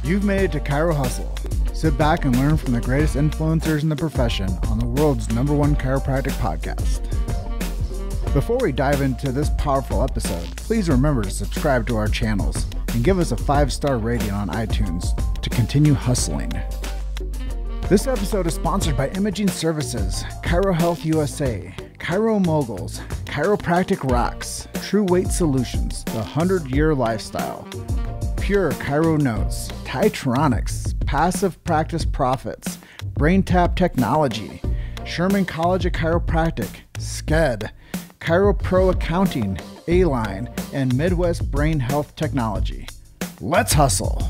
You've made it to Chiro Hustle. Sit back and learn from the greatest influencers in the profession on the world's #1 chiropractic podcast. Before we dive into this powerful episode, please remember to subscribe to our channels and give us a 5-star rating on iTunes to continue hustling. This episode is sponsored by Imaging Services, Chiro Health USA, Chiro Moguls, Chiropractic Rocks, True Weight Solutions, The 100-Year Lifestyle, Pure Chiro Notes, Titronics, Passive Practice Profits, BrainTap Technology, Sherman College of Chiropractic, SCED, Chiro Pro Accounting, A-Line, and Midwest Brain Health Technology. Let's hustle.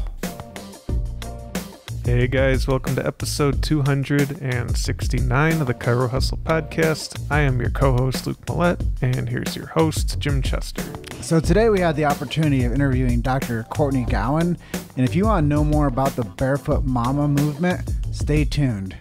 Hey guys, welcome to episode 269 of the Chiro Hustle podcast. I am your co-host Luke Millette, and here's your host Jim Chester. So today we had the opportunity of interviewing Dr. Courtney Gowin, and if you want to know more about the Barefoot Mama movement, stay tuned.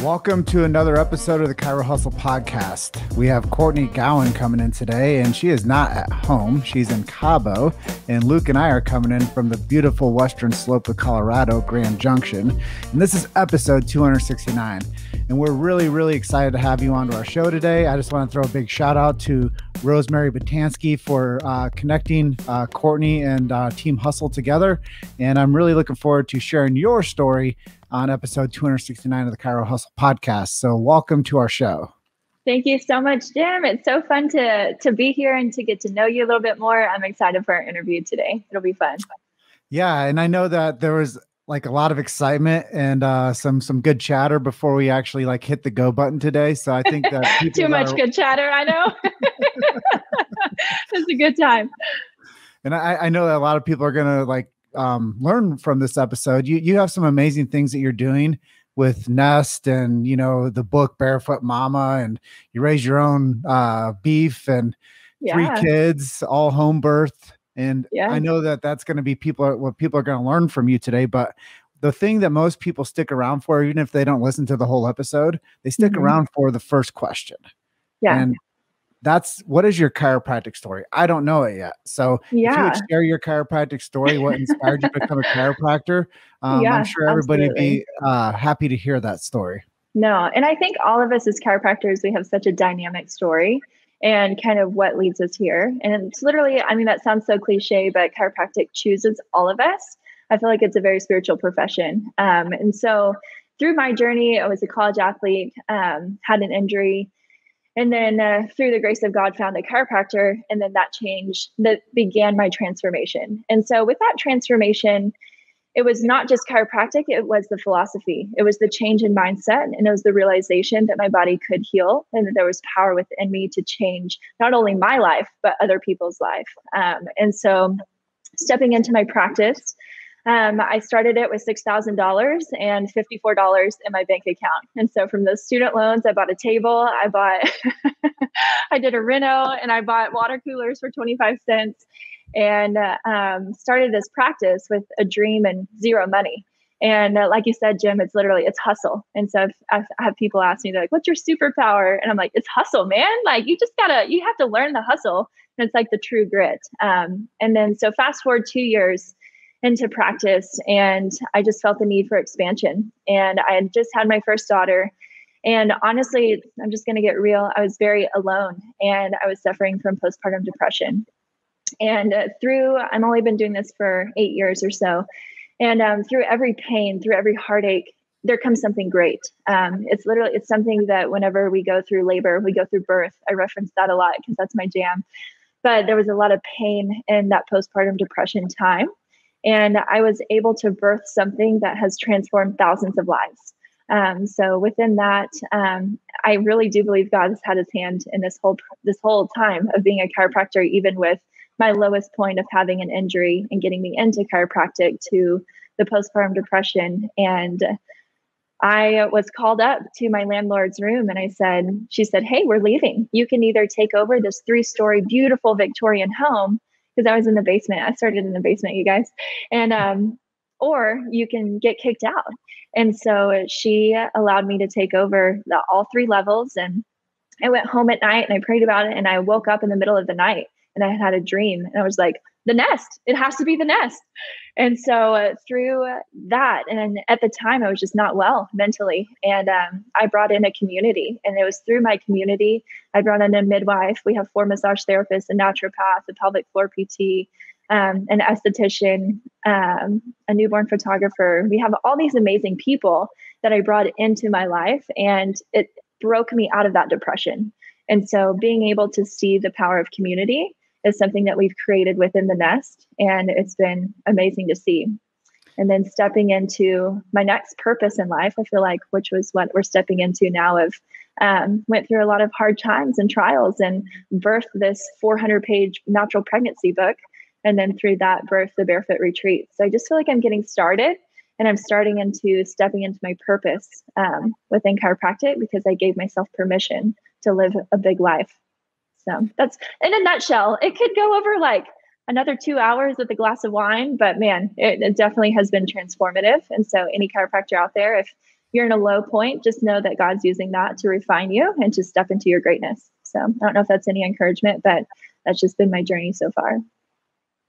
Welcome to another episode of the Chiro Hustle podcast. We have Courtney Gowin coming in today, and she is not at home. She's in Cabo, and Luke and I are coming in from the beautiful western slope of Colorado, Grand Junction. And this is episode 269. And we're really excited to have you onto our show today. I just want to throw a big shout out to Rosemary Batansky for connecting Courtney and Team Hustle together. And I'm really looking forward to sharing your story on episode 269 of the Chiro Hustle podcast. So welcome to our show. Thank you so much, Jim. It's so fun to be here and to get to know you a little bit more. I'm excited for our interview today. It'll be fun. Yeah. And I know that there was like a lot of excitement and some good chatter before we actually like hit the go button today. So I think that too much good chatter. I know. It's a good time. And I know that a lot of people are going to like learn from this episode. You have some amazing things that you're doing with Nest and, you know, the book Barefoot Mama, and you raise your own beef and 3 kids, all home birth. And I know that that's going to be what people are going to learn from you today. But the thing that most people stick around for, even if they don't listen to the whole episode, they stick around for the first question. Yeah. And that's, what is your chiropractic story? I don't know it yet. So if you would share your chiropractic story, what inspired you to become a chiropractor, I'm sure everybody would be happy to hear that story. No. And I think all of us as chiropractors, we have such a dynamic story and kind of what leads us here. And it's literally, I mean, that sounds so cliche, but chiropractic chooses all of us. I feel like it's a very spiritual profession. And so through my journey, I was a college athlete, had an injury, and then through the grace of God, found a chiropractor. And then that began my transformation. And so with that transformation, it was not just chiropractic, it was the philosophy. It was the change in mindset. And it was the realization that my body could heal and that there was power within me to change not only my life, but other people's life. And so stepping into my practice, I started it with $6,000 and $54 in my bank account. And so from those student loans, I bought a table, I did a reno, and I bought water coolers for 25 cents and started this practice with a dream and zero money. And like you said, Jim, it's hustle. And so I have people ask me, they're like, what's your superpower? And I'm like, it's hustle, man. Like you have to learn the hustle. And it's like the true grit. And then, so fast forward 2 years into practice, and I just felt the need for expansion. And I had just had my first daughter. And honestly, I'm just going to get real. I was very alone, and I was suffering from postpartum depression. And I've only been doing this for 8 years or so. And through every pain, through every heartache, there comes something great. It's something that whenever we go through labor, we go through birth, I reference that a lot because that's my jam. But there was a lot of pain in that postpartum depression time. And I was able to birth something that has transformed thousands of lives. So within that, I really do believe God has had his hand in this whole time of being a chiropractor, even with my lowest point of having an injury and getting me into chiropractic to the postpartum depression. And I was called up to my landlord's room, and she said, hey, we're leaving. You can either take over this 3-story, beautiful Victorian home, because I was in the basement. I started in the basement, you guys. And, or you can get kicked out. And so she allowed me to take over all 3 levels. And I went home at night and I prayed about it. And I woke up in the middle of the night and I had a dream. And I was like, the nest. It has to be the nest. And so through that, and at the time I was just not well mentally. And I brought in a community, and it was through my community. I brought in a midwife. We have 4 massage therapists, a naturopath, a pelvic floor PT, an esthetician, a newborn photographer. We have all these amazing people that I brought into my life, and it broke me out of that depression. And so being able to see the power of community is something that we've created within the nest, and it's been amazing to see. And then stepping into my next purpose in life, I feel like, which was what we're stepping into now, of went through a lot of hard times and trials and birthed this 400-page natural pregnancy book. And then through that, birthed the Barefoot Retreat. So I just feel like I'm getting started, and I'm stepping into my purpose within chiropractic, because I gave myself permission to live a big life. So that's in a nutshell. It could go over like another 2 hours with a glass of wine, but man, it definitely has been transformative. And so any chiropractor out there, if you're in a low point, just know that God's using that to refine you and to step into your greatness. So I don't know if that's any encouragement, but that's just been my journey so far.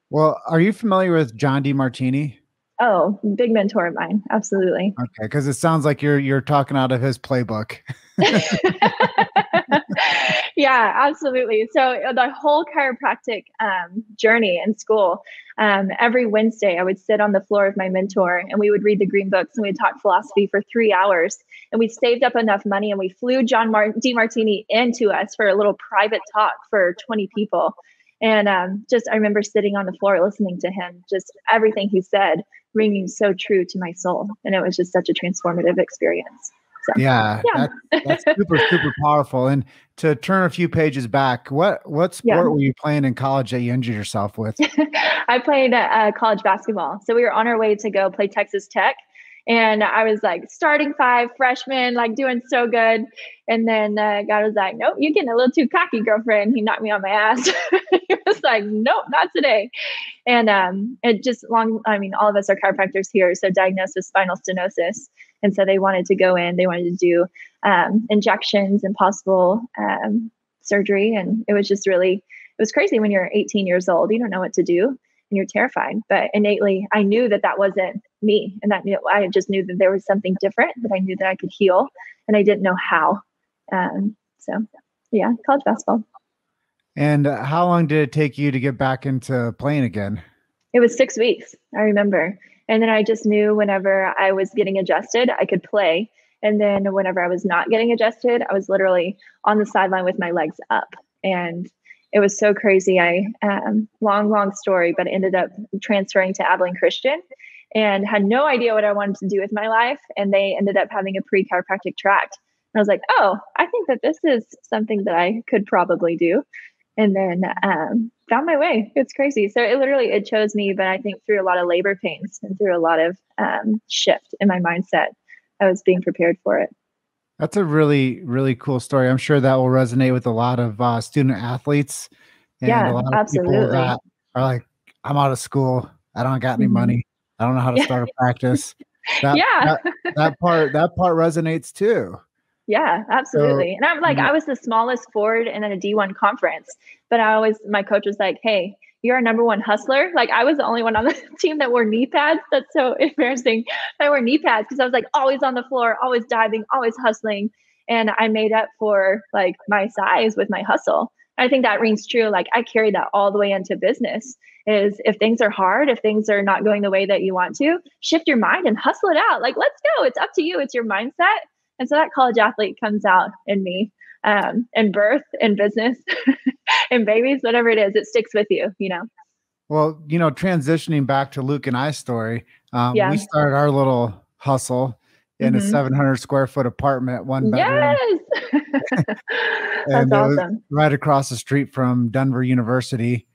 Well, are you familiar with John DeMartini? Oh, big mentor of mine. Absolutely. Okay. Cause it sounds like you're talking out of his playbook. Yeah, absolutely. So the whole chiropractic journey in school, every Wednesday I would sit on the floor of my mentor, and we would read the green books, and we'd talk philosophy for 3 hours. And we saved up enough money, and we flew John DeMartini into us for a little private talk for 20 people. And I remember sitting on the floor listening to him, just everything he said ringing so true to my soul. And it was just such a transformative experience. So, yeah. That's super, super powerful. And to turn a few pages back, what sport were you playing in college that you injured yourself with? I played college basketball. So we were on our way to go play Texas Tech. And I was like starting 5, freshman, like doing so good. And then God was like, nope, you're getting a little too cocky, girlfriend. He knocked me on my ass. He was like, nope, not today. And all of us are chiropractors here. So diagnosed with spinal stenosis. And so they wanted to go in, they wanted to do injections and possible surgery. And it was just it was crazy when you're 18 years old. You don't know what to do, and you're terrified. But innately, I knew that wasn't me. And I just knew that there was something different, that I knew that I could heal, and I didn't know how. So yeah, college basketball. And how long did it take you to get back into playing again? It was 6 weeks, I remember. And then I just knew whenever I was getting adjusted, I could play. And then whenever I was not getting adjusted, I was literally on the sideline with my legs up. And it was so crazy. Long story, but ended up transferring to Abilene Christian and had no idea what I wanted to do with my life. And they ended up having a pre-chiropractic tract. And I was like, oh, I think that this is something that I could probably do. And then found my way. It's crazy. So it chose me, but I think through a lot of labor pains and through a lot of shift in my mindset, I was being prepared for it. That's a really, really cool story. I'm sure that will resonate with a lot of student athletes. And a lot of absolutely. People that are like, I'm out of school. I don't got any money. I don't know how to start a practice. That part resonates too. Yeah, absolutely. And I'm like, I was the smallest forward in a D1 conference, but my coach was like, hey, you're our number one hustler. Like, I was the only one on the team that wore knee pads. That's so embarrassing. I wore knee pads because I was like always on the floor, always diving, always hustling. And I made up for like my size with my hustle. I think that rings true. Like, I carry that all the way into business. Is if things are hard, if things are not going the way that you want to, shift your mind and hustle it out. Like, let's go. It's up to you. It's your mindset. And so that college athlete comes out in me, in birth, in business, in babies, whatever it is, it sticks with you, Well, transitioning back to Luke and I's story, we started our little hustle in a 700 square foot apartment, 1 bedroom. Yes. And That's awesome. Right across the street from Denver University.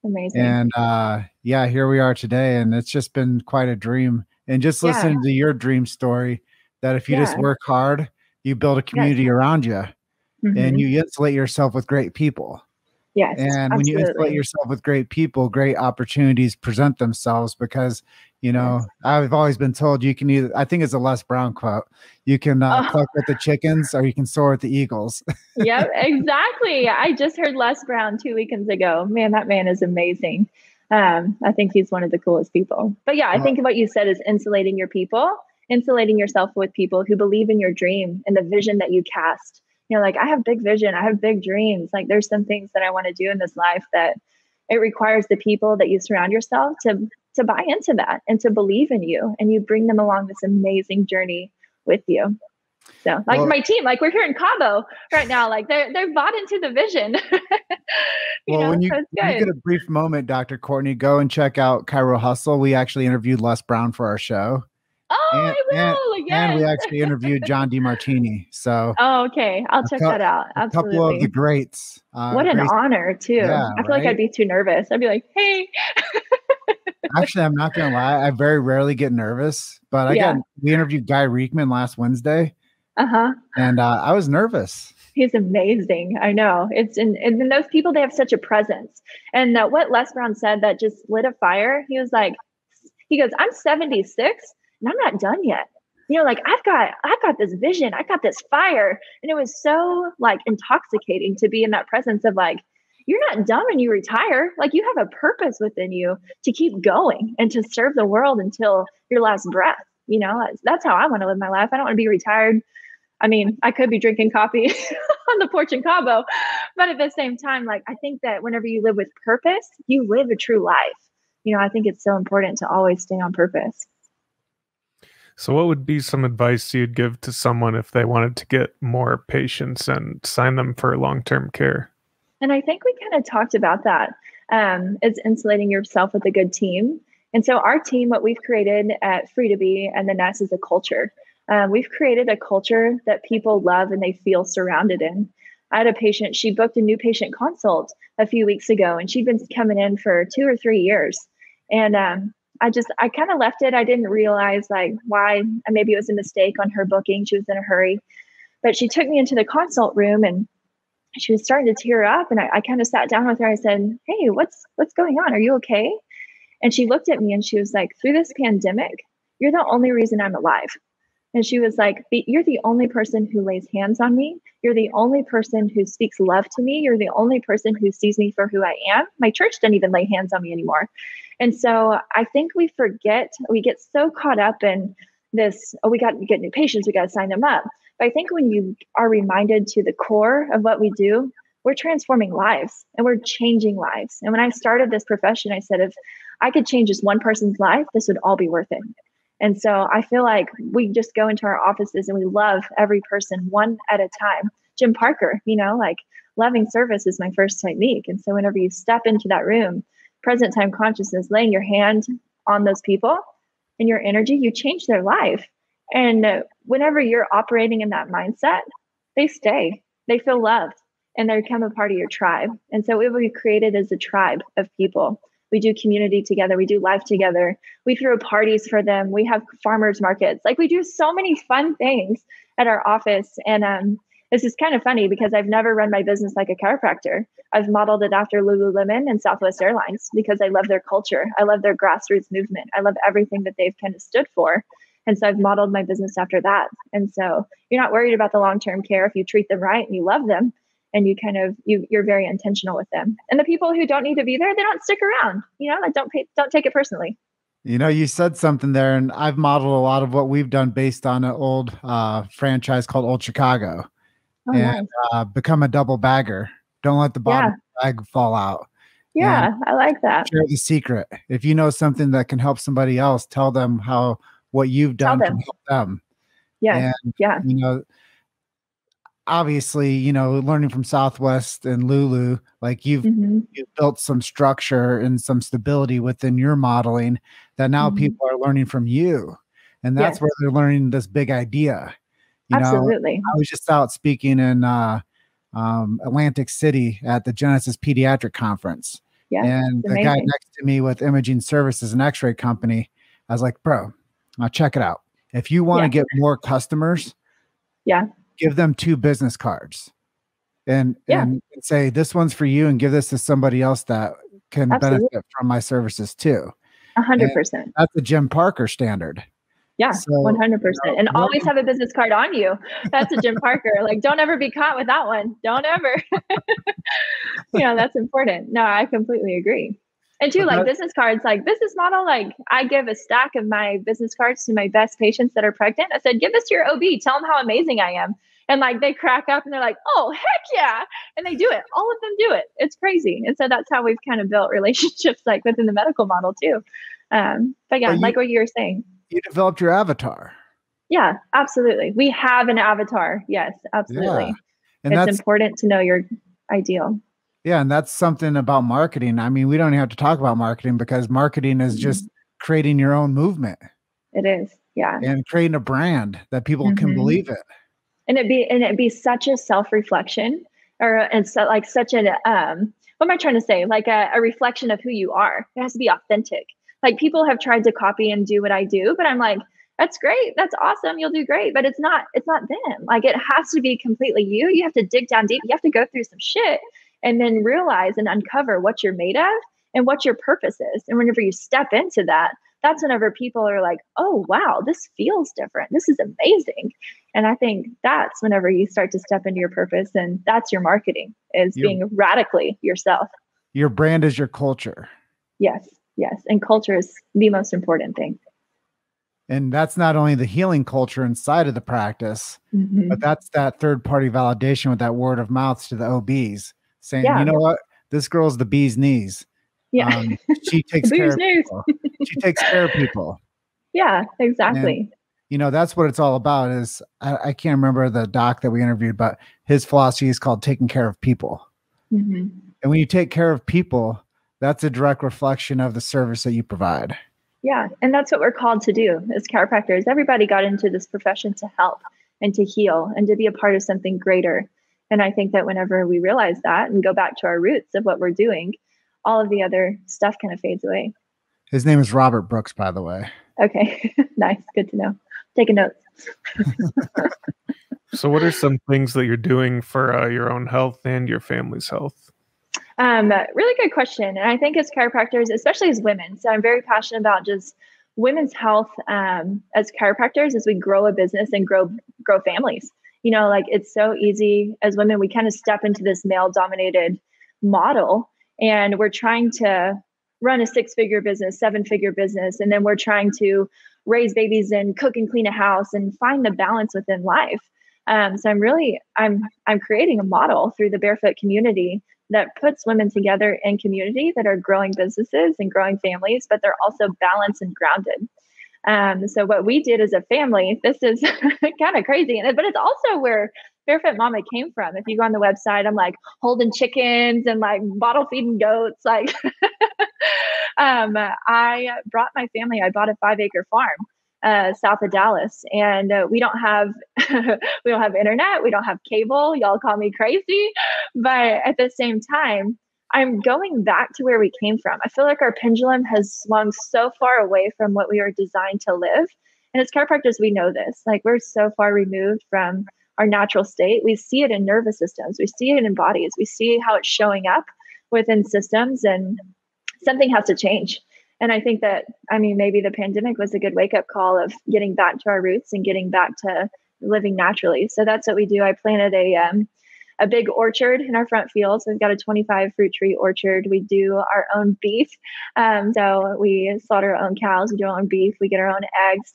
Amazing. And here we are today. And it's just been quite a dream. And just listening to your dream story, that if you just work hard, you build a community around you, and you insulate yourself with great people. Yes. And when you insulate yourself with great people, great opportunities present themselves, because, I've always been told you can either, I think it's a Les Brown quote, you can cluck with the chickens or you can soar with the eagles. Yep, exactly. I just heard Les Brown 2 weekends ago. Man, that man is amazing. I think he's one of the coolest people. But yeah, I think what you said is insulating your people, insulating yourself with people who believe in your dream and the vision that you cast. You know, like I have big vision, I have big dreams. Like there's some things that I want to do in this life that it requires the people that you surround yourself to buy into that and to believe in you, and you bring them along this amazing journey with you. So like my team, like we're here in Cabo right now, like they're bought into the vision. When you get a brief moment, Dr. Courtney, go and check out Chiro Hustle. We actually interviewed Les Brown for our show. Oh, I will. Yes. And we actually interviewed John DeMartini. So okay. I'll check that out. Absolutely. A couple of the greats. What an honor too. Yeah, I feel like I'd be too nervous. I'd be like, hey. Actually, I'm not going to lie. I very rarely get nervous, but we interviewed Guy Reekman last Wednesday. And I was nervous. He's amazing. I know. And those people, they have such a presence. And what Les Brown said that just lit a fire. He goes, I'm 76 and I'm not done yet. You know, like I've got this vision, I've got this fire. And it was so like intoxicating to be in that presence of like, you're not done when you retire. Like you have a purpose within you to keep going and to serve the world until your last breath. You know, that's how I want to live my life. I don't want to be retired. I mean, I could be drinking coffee on the porch in Cabo, but at the same time, like, I think that whenever you live with purpose, you live a true life. You know, I think it's so important to always stay on purpose. So what would be some advice you'd give to someone if they wanted to get more patients and sign them for long-term care? And I think we kind of talked about that. It's insulating yourself with a good team. And so our team, what we've created at Free to Be and the Nest is a culture. We've created a culture that people love and they feel surrounded in. I had a patient, she booked a new patient consult a few weeks ago, and she'd been coming in for 2 or 3 years. And I kind of left it. I didn't realize like why, maybe it was a mistake on her booking. She was in a hurry, but she took me into the consult room and she was starting to tear up. And I kind of sat down with her. I said, hey, what's going on? Are you okay? And she looked at me and she was like, through this pandemic, you're the only reason I'm alive. And she was like, you're the only person who lays hands on me. You're the only person who speaks love to me. You're the only person who sees me for who I am. My church doesn't even lay hands on me anymore. And so I think we get so caught up in this, we got to get new patients, we got to sign them up. But I think when you are reminded to the core of what we do, we're transforming lives and we're changing lives. And when I started this profession, I said, if I could change just one person's life, this would all be worth it. And so I feel like we just go into our offices and we love every person one at a time. Jim Parker, you know, like loving service is my first technique. And so whenever you step into that room, present time consciousness, laying your hand on those people and your energy, you change their life. And whenever you're operating in that mindset, they stay, they feel loved, and they become a part of your tribe. And so what we created is a tribe of people. We do community together. We do life together. We throw parties for them. We have farmers markets. Like we do so many fun things at our office. And this is kind of funny because I've never run my business like a chiropractor. I've modeled it after Lululemon and Southwest Airlines because I love their culture. I love their grassroots movement. I love everything that they've kind of stood for. And so I've modeled my business after that. And so you're not worried about the long-term care if you treat them right and you love them. And you kind of, you're very intentional with them. And the people who don't need to be there, they don't stick around, you know, like don't take it personally. You know, you said something there, and I've modeled a lot of what we've done based on an old franchise called Old Chicago. Oh, and nice. Become a double bagger. Don't let the bottom bag fall out. Yeah, and I like that. Share the secret. If you know something that can help somebody else, tell them how what you've done can help them. Yeah. And, you know, obviously, you know, learning from Southwest and Lulu, like you've built some structure and some stability within your modeling that now people are learning from you. And that's where they're learning this big idea. You Absolutely. know, I was just out speaking in Atlantic City at the Genesis Pediatric Conference. Yeah, and the guy next to me with Imaging Services, an x-ray company, I was like, bro, now check it out. If you want to get more customers, give them 2 business cards and say, this one's for you, and give this to somebody else that can benefit from my services too. 100%. That's the Jim Parker standard. Yeah, so, 100%. You know, and always have a business card on you. That's a Jim Parker. Like, don't ever be caught with that one. Don't ever. You know, that's important. No, I completely agree. And too, like business cards, like business model, like I give a stack of my business cards to my best patients that are pregnant. I said, give this to your OB, tell them how amazing I am. And like they crack up and they're like, oh, heck yeah. And they do it. All of them do it. It's crazy. And so that's how we've kind of built relationships like within the medical model too. But yeah, like what you were saying. You developed your avatar. Yeah, absolutely. We have an avatar. Yes, absolutely. Yeah. And it's important to know your ideal. Yeah. And that's something about marketing. I mean, we don't even have to talk about marketing because marketing is just creating your own movement. It is. Yeah. And creating a brand that people can believe in. And it'd be such a self-reflection and so like such an, what am I trying to say? Like a reflection of who you are. It has to be authentic. Like people have tried to copy and do what I do, but I'm like, that's great. That's awesome. You'll do great. But it's not them. Like it has to be completely you. You have to dig down deep. You have to go through some shit and then realize and uncover what you're made of and what your purpose is. And whenever you step into that, that's whenever people are like, oh, wow, this feels different. This is amazing. And I think that's whenever you start to step into your purpose, and that's your marketing, is being radically yourself. Your brand is your culture. Yes. Yes. And culture is the most important thing. And that's not only the healing culture inside of the practice, but that's that third-party validation with that word of mouth to the OBs saying, you know what, this girl's the bee's knees. Yeah. She takes care of people. She takes care of people. Yeah, exactly. And, you know, that's what it's all about is I can't remember the doc that we interviewed, but his philosophy is called taking care of people. And when you take care of people, that's a direct reflection of the service that you provide. Yeah. And that's what we're called to do as chiropractors. Everybody got into this profession to help and to heal and to be a part of something greater. And I think that whenever we realize that and go back to our roots of what we're doing, all of the other stuff kind of fades away. His name is Robert Brooks, by the way. Okay. Nice. Good to know. Taking notes. So what are some things that you're doing for your own health and your family's health? Really good question. And I think as chiropractors, especially as women, so I'm very passionate about just women's health as chiropractors as we grow a business and grow families. You know, like it's so easy as women, we kind of step into this male-dominated model and we're trying to run a 6-figure business, 7-figure business, and then we're trying to raise babies and cook and clean a house and find the balance within life. So I'm creating a model through the Barefoot community that puts women together in community that are growing businesses and growing families, but they're also balanced and grounded. So what we did as a family, this is kind of crazy, but it's also where Barefoot Mama came from. If you go on the website, I'm like holding chickens and like bottle feeding goats. Like I brought my family, I bought a 5-acre farm south of Dallas, and we don't have internet, we don't have cable. Y'all call me crazy, but at the same time, I'm going back to where we came from. I feel like our pendulum has swung so far away from what we were designed to live. And as chiropractors, we know this. Like we're so far removed from our natural state. We see it in nervous systems. We see it in bodies. We see how it's showing up within systems, and something has to change. And I think that, maybe the pandemic was a good wake-up call of getting back to our roots and getting back to living naturally. So that's what we do. I planted a big orchard in our front field. So we've got a 25 fruit tree orchard. We do our own beef. So we slaughter our own cows. We do our own beef. We get our own eggs,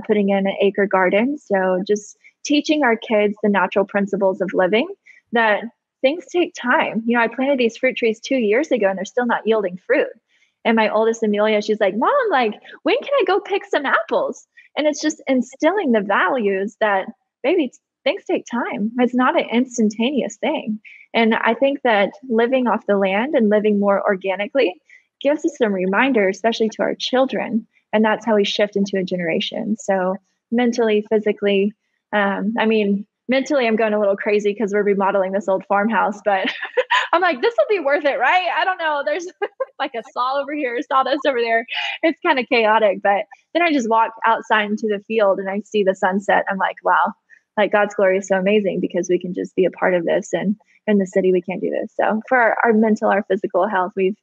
putting in an acre garden. So just teaching our kids the natural principles of living, that things take time. You know, I planted these fruit trees 2 years ago and they're still not yielding fruit. And my oldest, Amelia, she's like, Mom, like, when can I go pick some apples? And it's just instilling the values that, baby, things take time. It's not an instantaneous thing. And I think that living off the land and living more organically gives us some reminder, especially to our children. And that's how we shift into a generation. So mentally, physically, mentally, I'm going a little crazy because we're remodeling this old farmhouse, but I'm like, this will be worth it, right? I don't know. There's like a saw over here, sawdust over there. It's kind of chaotic, but then I just walk outside into the field and I see the sunset. I'm like, wow, like God's glory is so amazing because we can just be a part of this. And in the city, we can't do this. So for our mental, our physical health, we've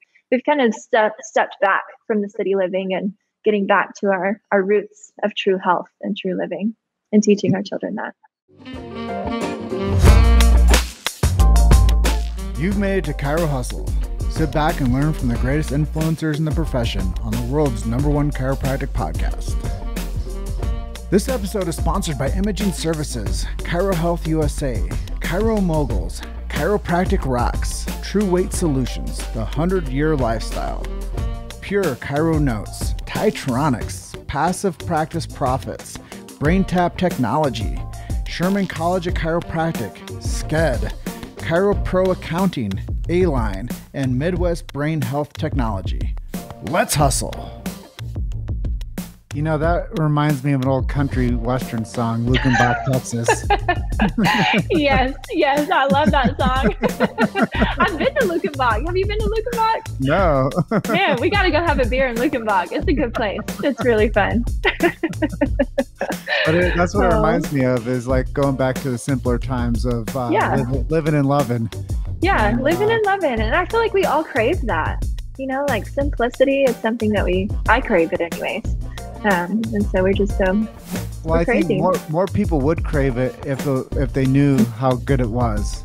kind of stepped back from the city living and getting back to our roots of true health and true living and teaching our children that. You've made it to Chiro Hustle. Sit back and learn from the greatest influencers in the profession on the world's #1 chiropractic podcast. This episode is sponsored by Imaging Services, Chiro Health USA, Chiro Moguls, Chiropractic Rocks, True Weight Solutions, The 100-Year Lifestyle, Pure Chiro Notes, Titronics, Passive Practice Profits, BrainTap Technology, Sherman College of Chiropractic, SCED, Chiro Pro Accounting, A-Line, and Midwest Brain Health Technology. Let's hustle. You know, that reminds me of an old country western song, Lukenbach, Texas. Yes, I love that song. I've been to Lukenbach. Have you been to Lukenbach? No. Man, we got to go have a beer in Lukenbach. It's a good place. It's really fun. That's what it reminds me of, is like going back to the simpler times of living and loving. Yeah, living and loving. And I feel like we all crave that. You know, like simplicity is something that I crave it anyways. And so we're just well, we're I crazy. think more people would crave it if they knew how good it was.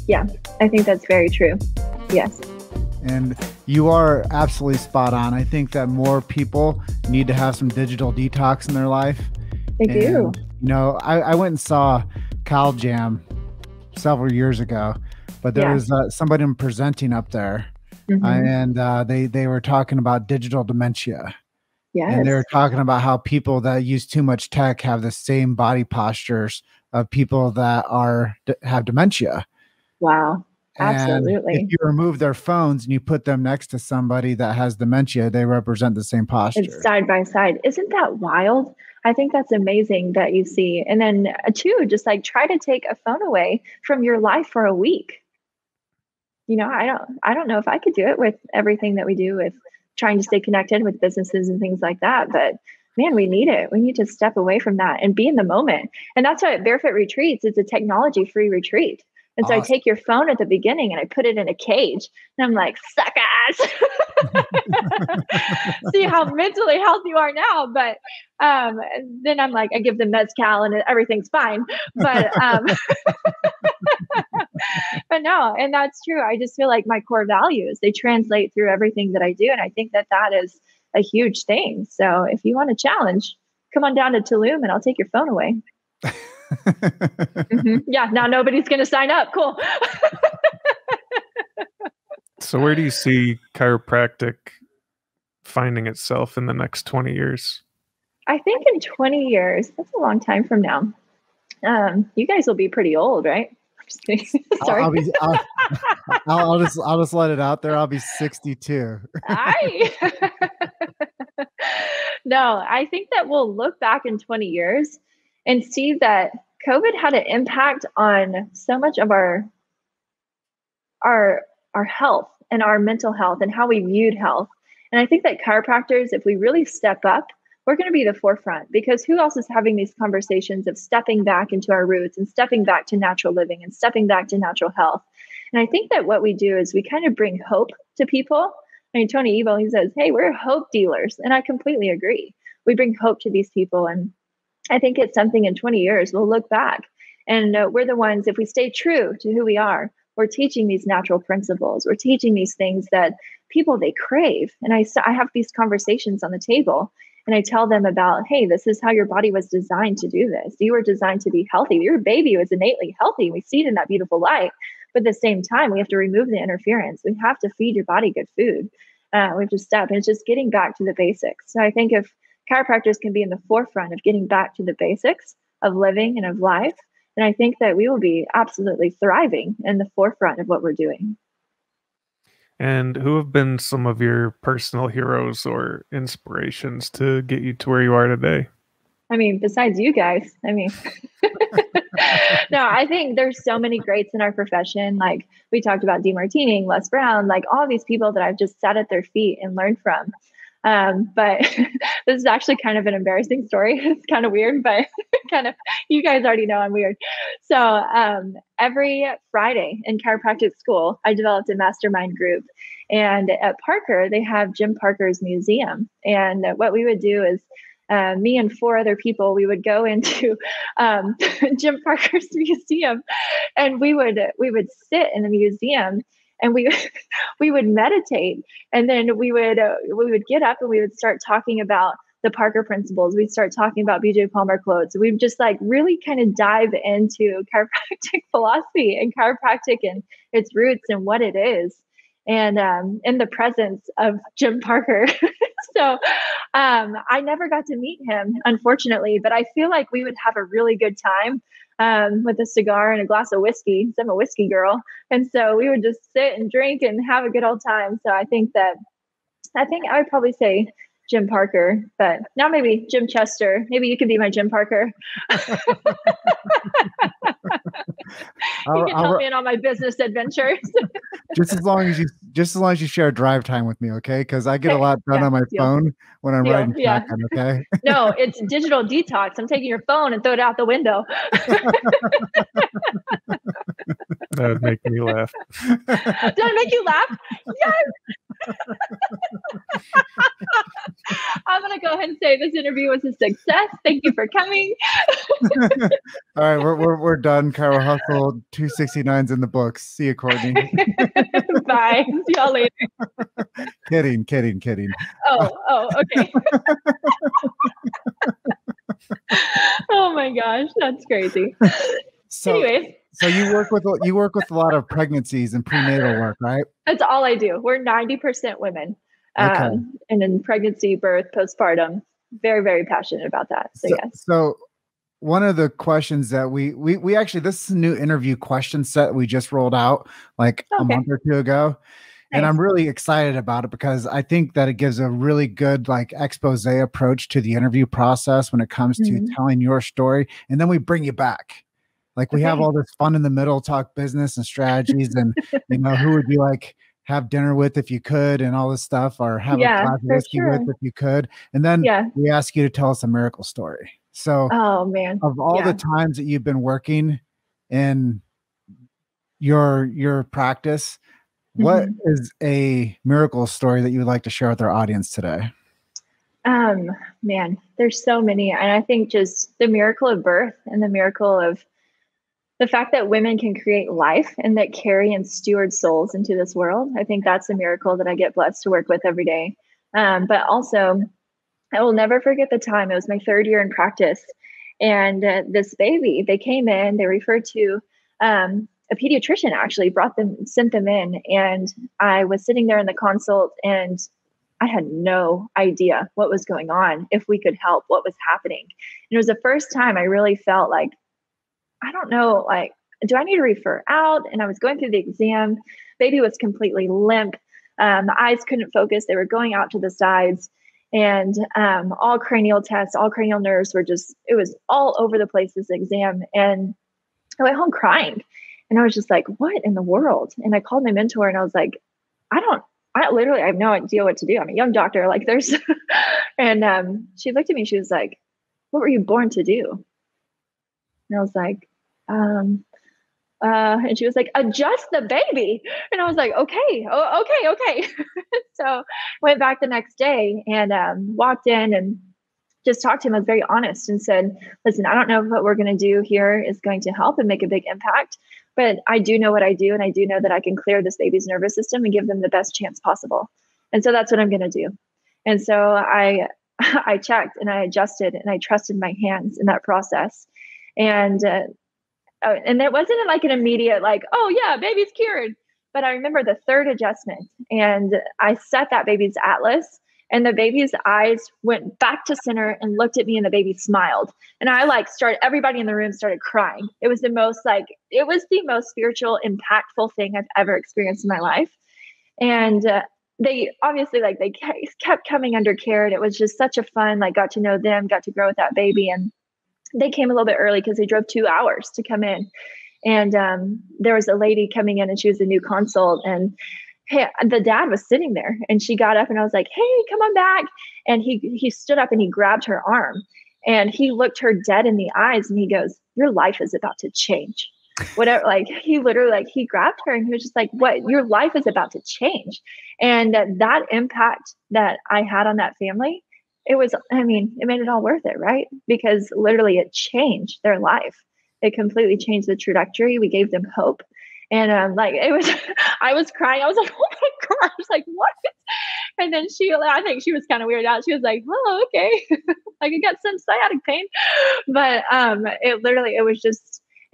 Yeah, I think that's very true. Yes. And you are absolutely spot on. I think that more people need to have some digital detox in their life. They do. You know, I went and saw Cal Jam several years ago, but there was somebody presenting up there, and they were talking about digital dementia. Yes. And they were talking about how people that use too much tech have the same body postures of people that have dementia. Wow. And absolutely. if you remove their phones and you put them next to somebody that has dementia, they represent the same posture. It's side by side. Isn't that wild? I think that's amazing that you see. And then just like try to take a phone away from your life for a week. You know, I don't know if I could do it with everything that we do with trying to stay connected with businesses and things like that. But man, we need it. We need to step away from that and be in the moment. And that's why Barefoot Retreats, it's a technology-free retreat. And so I take your phone at the beginning and I put it in a cage and I'm like, suckers. See how mentally healthy you are now. But then I'm like, I give them mezcal and everything's fine. But but no, and that's true. I just feel like my core values, they translate through everything that I do. And I think that is a huge thing. So if you want a challenge, come on down to Tulum and I'll take your phone away. Yeah, now nobody's going to sign up. Cool. So where do you see chiropractic finding itself in the next 20 years? I think in 20 years, that's a long time from now. You guys will be pretty old, right? I'm just kidding. Sorry. I'll just let it out there. I'll be 62. No, I think that we'll look back in 20 years and see that COVID had an impact on so much of our health and our mental health and how we viewed health. And I think that chiropractors, if we really step up, we're going to be the forefront, because who else is having these conversations of stepping back into our roots and stepping back to natural living and stepping back to natural health. And I think that what we do is we kind of bring hope to people. I mean, Tony Evil, he says, hey, we're hope dealers. And I completely agree. We bring hope to these people. And I think it's something in 20 years, we'll look back and we're the ones, if we stay true to who we are, we're teaching these natural principles. We're teaching these things that people, they crave. And I have these conversations on the table and I tell them about, hey, this is how your body was designed to do this. You were designed to be healthy. Your baby was innately healthy. We see it in that beautiful light. But at the same time, we have to remove the interference. We have to feed your body good food. We have to step. And it's just getting back to the basics. So I think if chiropractors can be in the forefront of getting back to the basics of living and of life, then I think that we will be absolutely thriving in the forefront of what we're doing. And who have been some of your personal heroes or inspirations to get you to where you are today? I mean, besides you guys, I mean, no, I think there's so many greats in our profession. Like we talked about DeMartini, Les Brown, like all these people that I've just sat at their feet and learned from. But this is actually kind of an embarrassing story. It's kind of weird, but kind of, you guys already know I'm weird. So every Friday in chiropractic school, I developed a mastermind group. And at Parker, they have Jim Parker's museum. And what we would do is me and 4 other people, we would go into Jim Parker's museum, and we would sit in the museum and we we would meditate, and then we would get up and we would start talking about the Parker principles. We'd start talking about BJ Palmer quotes. We'd just like really kind of dive into chiropractic philosophy and chiropractic and its roots and what it is, and in the presence of Jim Parker. So I never got to meet him, unfortunately, but I feel like we would have a really good time with a cigar and a glass of whiskey. I'm a whiskey girl. And so we would just sit and drink and have a good old time. So I think I would probably say Jim Parker, but now maybe Jim Chester. Maybe you could be my Jim Parker. You can help me in all my business adventures. just as long as you share drive time with me, okay? Because I get a lot done on my phone when I'm riding shotgun, okay? No, it's digital detox. I'm taking your phone and throw it out the window. That would make me laugh. Did I make you laugh? Yes. I'm going to go ahead and say this interview was a success. Thank you for coming. All right, we're done. Chiro Hustle 269's in the books. See you, Courtney. Bye. See y'all later. Kidding. Oh, okay. Oh my gosh, that's crazy. So, anyways. So you work with a lot of pregnancies and prenatal work, right? That's all I do. We're 90% women. Okay. And in pregnancy, birth, postpartum, very, very passionate about that. So yes. So one of the questions that we actually, this is a new interview question set we just rolled out like a month or two ago. Nice. And I'm really excited about it because I think that it gives a really good like expose approach to the interview process when it comes to telling your story. And then we bring you back. Like we have all this fun in the middle, talk business and strategies and, who would you like have dinner with if you could and all this stuff, or have a glass of whiskey with if you could. And then we ask you to tell us a miracle story. So of all the times that you've been working in your practice, what is a miracle story that you would like to share with our audience today? Man, there's so many. And I think just the miracle of birth and the miracle of the fact that women can create life and that carry and steward souls into this world. I think that's a miracle that I get blessed to work with every day. But also, I will never forget the time. It was my third year in practice. And this baby, they came in, they referred to a pediatrician actually sent them in. And I was sitting there in the consult and I had no idea what was going on, if we could help, what was happening. And it was the first time I really felt like, I don't know, like, do I need to refer out? And I was going through the exam. Baby was completely limp. The eyes couldn't focus. They were going out to the sides. And all cranial tests, all cranial nerves it was all over the place, this exam. And I went home crying. And I was just like, what in the world? And I called my mentor and I was like, I have no idea what to do. I'm a young doctor. Like and she looked at me. She was like, what were you born to do? And I was like, and she was like, adjust the baby. And I was like, okay. So went back the next day and walked in and just talked to him. I was very honest and said, listen, I don't know if what we're going to do here is going to help and make a big impact, but I do know what I do. And I do know that I can clear this baby's nervous system and give them the best chance possible. And so that's what I'm going to do. And so I checked and I adjusted and I trusted my hands in that process. And it wasn't like an immediate, like, oh yeah, baby's cured. But I remember the third adjustment and I set that baby's atlas and the baby's eyes went back to center and looked at me and the baby smiled. And I everybody in the room started crying. It was the most spiritual, impactful thing I've ever experienced in my life. And they obviously they kept coming under care. And it was just such a fun, got to know them, got to grow with that baby. And they came a little bit early because they drove 2 hours to come in. And there was a lady coming in and she was a new consult. And the dad was sitting there and she got up and I was like, hey, come on back. And he stood up and he grabbed her arm and he looked her dead in the eyes and he goes, your life is about to change. Whatever, he literally, he grabbed her and he was just like, what? Your life is about to change. And that impact that I had on that family, it made it all worth it, right? Because literally it changed their life. It completely changed the trajectory. We gave them hope. And like it was, I was crying. I was like, oh my gosh, like what? And then I think she was kind of weirded out. She was like, oh, okay. Like I got some sciatic pain. But it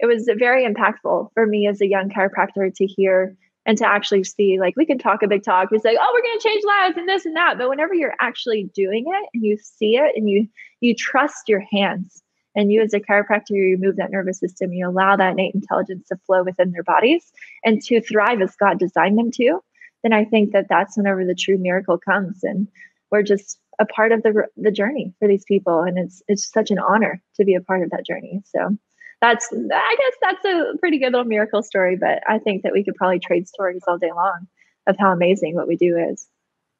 was very impactful for me as a young chiropractor to hear and to actually see, like, we can talk a big talk. We say, oh, we're going to change lives and this and that. But whenever you're actually doing it and you see it and you trust your hands, and you as a chiropractor, you move that nervous system, you allow that innate intelligence to flow within their bodies and to thrive as God designed them to, then I think that that's whenever the true miracle comes. And we're just a part of the journey for these people. And it's such an honor to be a part of that journey. So I guess that's a pretty good little miracle story, but I think that we could probably trade stories all day long of how amazing what we do is.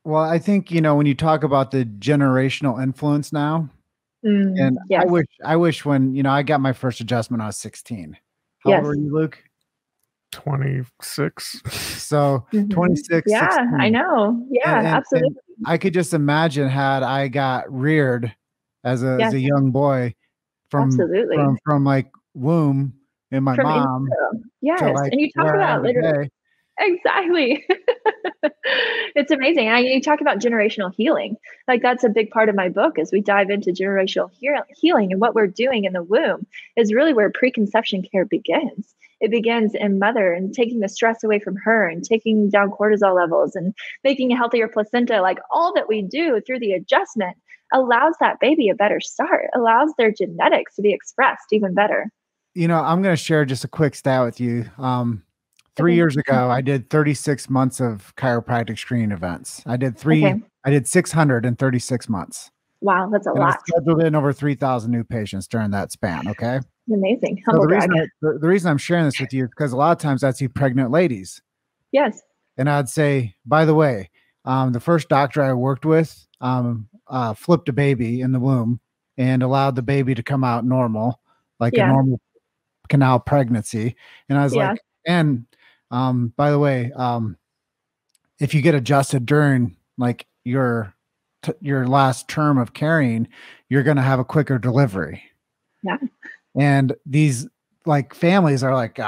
Well, I think, when you talk about the generational influence now, and yes. I wish when, I got my first adjustment, I was 16. How Yes. old were you, Luke? 26. So 26. Yeah, 16. I know. Yeah, absolutely. And I could just imagine had I got reared as a young boy from like womb in my mom. Yes. Like and you talk about literally. Exactly. It's amazing. And you talk about generational healing. Like that's a big part of my book as we dive into generational healing, and what we're doing in the womb is really where preconception care begins. It begins in mother and taking the stress away from her and taking down cortisol levels and making a healthier placenta. Like all that we do through the adjustment allows that baby a better start, allows their genetics to be expressed even better. I'm going to share just a quick stat with you. 3 years ago, I did 36 months of chiropractic screening events. I did 636 months. Wow, that's a lot. I scheduled in over 3,000 new patients during that span. Okay. Amazing. So the reason I'm sharing this with you is because a lot of times I'd see pregnant ladies. Yes. And I'd say, by the way, the first doctor I worked with flipped a baby in the womb and allowed the baby to come out normal, like a normal canal pregnancy. And I was like, and by the way, if you get adjusted during like your last term of carrying, you're going to have a quicker delivery. Yeah. And these like families are like,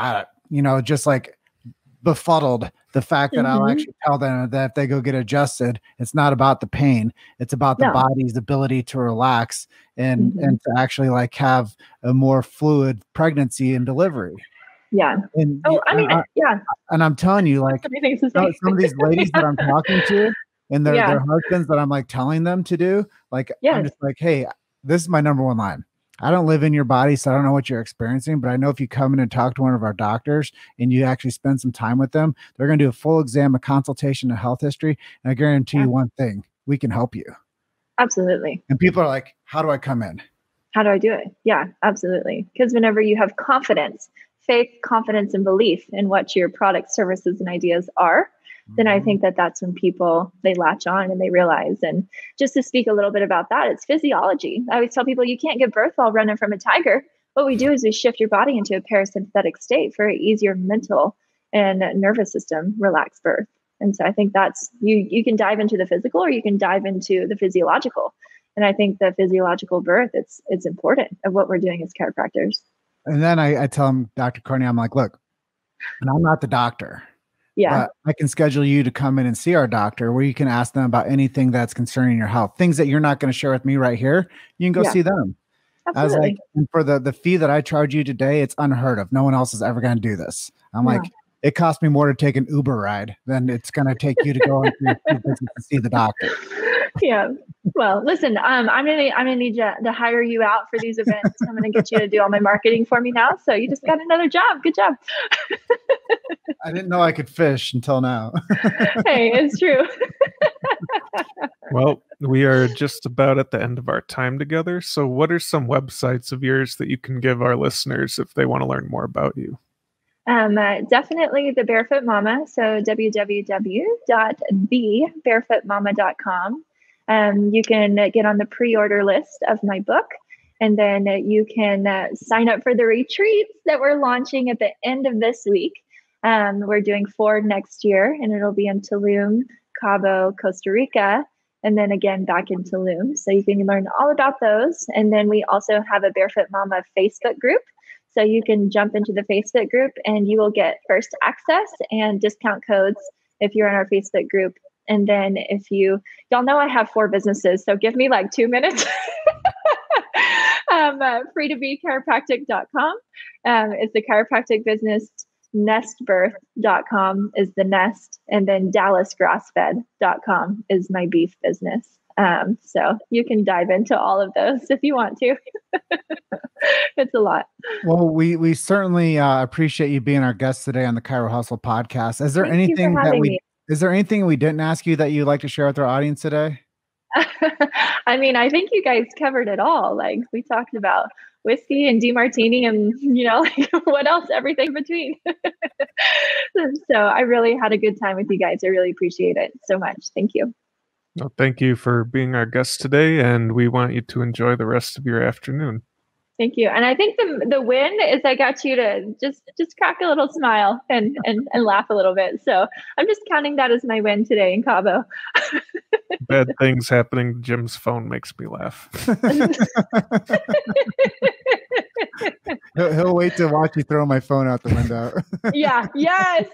just like befuddled the fact that I'll actually tell them that if they go get adjusted, it's not about the pain. It's about the body's ability to relax and to actually like have a more fluid pregnancy and delivery. Yeah. And and I'm telling you, like some of these ladies that I'm talking to and their husbands that I'm like telling them to do, like, I'm just like, hey, this is my number one line. I don't live in your body, so I don't know what you're experiencing, but I know if you come in and talk to one of our doctors and you actually spend some time with them, they're going to do a full exam, a consultation, a health history. And I guarantee you one thing, we can help you. Absolutely. And people are like, how do I come in? How do I do it? Yeah, absolutely. Because whenever you have confidence, faith, confidence, and belief in what your products, services, and ideas are, then I think that that's when people, they latch on and they realize. And just to speak a little bit about that, it's physiology. I always tell people you can't give birth while running from a tiger. What we do is we shift your body into a parasympathetic state for an easier mental and nervous system relaxed birth. And so I think that's, you can dive into the physical or you can dive into the physiological. And I think the physiological birth, it's important of what we're doing as chiropractors. And then I tell him, Dr. Courtney, I'm like, look, and I'm not the doctor. Yeah. But I can schedule you to come in and see our doctor where you can ask them about anything that's concerning your health, things that you're not going to share with me right here. You can go see them. Absolutely. I was like, and for the fee that I charge you today, it's unheard of. No one else is ever going to do this. I'm like, it cost me more to take an Uber ride than it's going to take you to go into your business to see the doctor. Yeah. Well, listen, I'm gonna need you to hire you out for these events. I'm gonna get you to do all my marketing for me now. So you just got another job. Good job. I didn't know I could fish until now. Hey, it's true. Well, we are just about at the end of our time together. So what are some websites of yours that you can give our listeners if they want to learn more about you? Definitely the Barefoot Mama. So www.bebarefootmama.com. You can get on the pre-order list of my book, and then you can sign up for the retreats that we're launching at the end of this week. We're doing 4 next year, and it'll be in Tulum, Cabo, Costa Rica, and then again back in Tulum. So you can learn all about those. And then we also have a Barefoot Mama Facebook group. So you can jump into the Facebook group and you will get first access and discount codes if you're in our Facebook group. And then if y'all know I have 4 businesses, so give me like 2 minutes. Free2bechiropractic.com is the chiropractic business. Nestbirth.com is the nest. And then dallasgrassfed.com is my beef business. So you can dive into all of those if you want to. It's a lot. Well, we certainly appreciate you being our guest today on the Chiro Hustle podcast. Is there anything we didn't ask you that you'd like to share with our audience today? I mean, I think you guys covered it all. Like, we talked about whiskey and DeMartini and, like, what else, everything between. So I really had a good time with you guys. I really appreciate it so much. Thank you. Well, thank you for being our guest today, and we want you to enjoy the rest of your afternoon. Thank you. And I think the win is I got you to just crack a little smile and laugh a little bit. So I'm just counting that as my win today in Cabo. Bad things happening. Jim's phone makes me laugh. He'll wait to watch you throw my phone out the window. Yeah. Yes.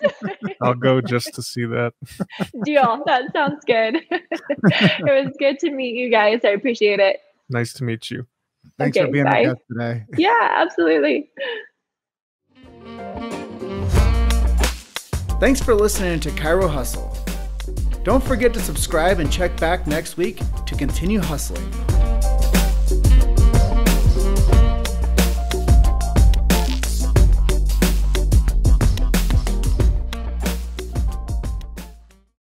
I'll go just to see that. Deal. That sounds good. It was good to meet you guys. I appreciate it. Nice to meet you. Thanks for being our guest today. Yeah, absolutely. Thanks for listening to Chiro Hustle. Don't forget to subscribe and check back next week to continue hustling.